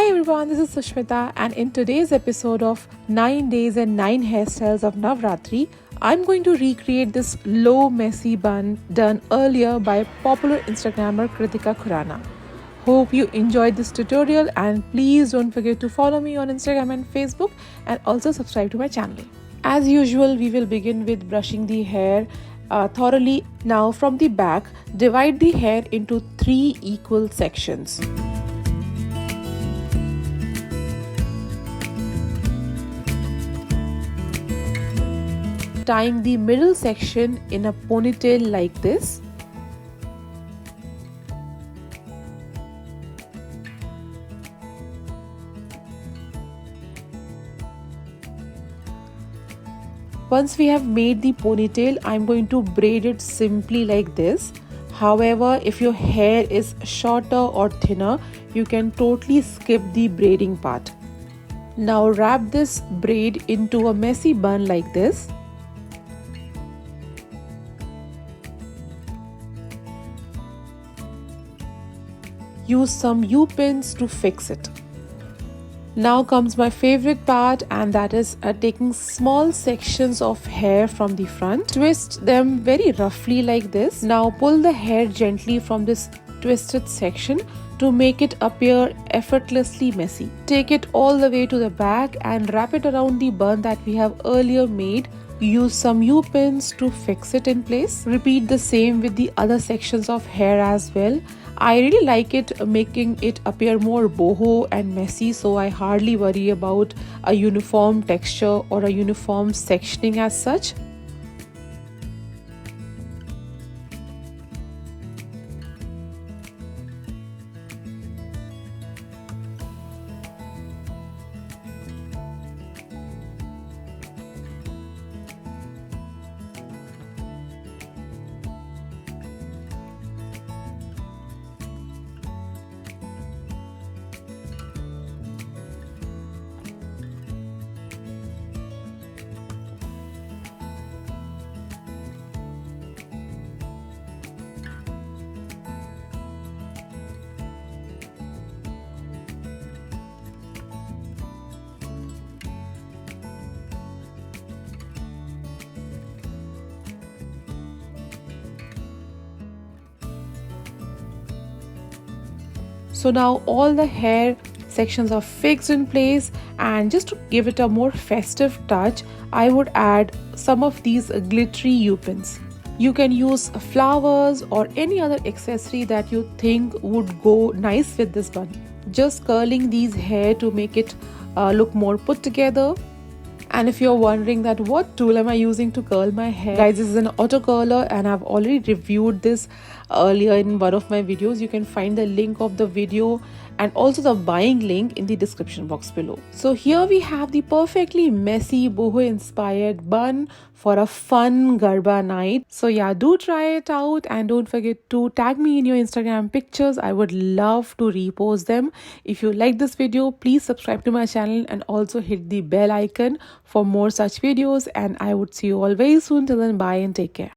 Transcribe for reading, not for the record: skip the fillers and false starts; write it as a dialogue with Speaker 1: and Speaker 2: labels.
Speaker 1: Hi everyone, this is Sushmita, and in today's episode of 9 Days and 9 Hairstyles of Navratri, I'm going to recreate this low messy bun done earlier by popular Instagrammer Kritika Khurana. Hope you enjoyed this tutorial, and please don't forget to follow me on Instagram and Facebook, and also subscribe to my channel. As usual, we will begin with brushing the hair thoroughly. Now from the back, divide the hair into 3 equal sections. Tying the middle section in a ponytail like this. Once we have made the ponytail, I'm going to braid it simply like this. However, if your hair is shorter or thinner, you can totally skip the braiding part. Now wrap this braid into a messy bun like this. Use some U-pins to fix it. Now comes my favorite part, and that is taking small sections of hair from the front. Twist them very roughly like this. Now pull the hair gently from this twisted section to make it appear effortlessly messy. Take it all the way to the back and wrap it around the bun that we have earlier made. Use some U-pins to fix it in place. Repeat the same with the other sections of hair as well. I really like it, making it appear more boho and messy, so I hardly worry about a uniform texture or a uniform sectioning as such. So now all the hair sections are fixed in place, and just to give it a more festive touch, I would add some of these glittery U-pins. You can use flowers or any other accessory that you think would go nice with this bun. Just curling these hair to make it look more put together. And if you're wondering that what tool am I using to curl my hair, guys, this is an auto curler, and I've already reviewed this earlier in one of my videos. You can find the link of the video and also the buying link in the description box below. So here we have the perfectly messy boho inspired bun for a fun Garba night. So yeah, do try it out, and don't forget to tag me in your Instagram pictures. I would love to repost them. If you like this video, please subscribe to my channel and also hit the bell icon for more such videos, and I would see you all very soon. Till then, bye and take care.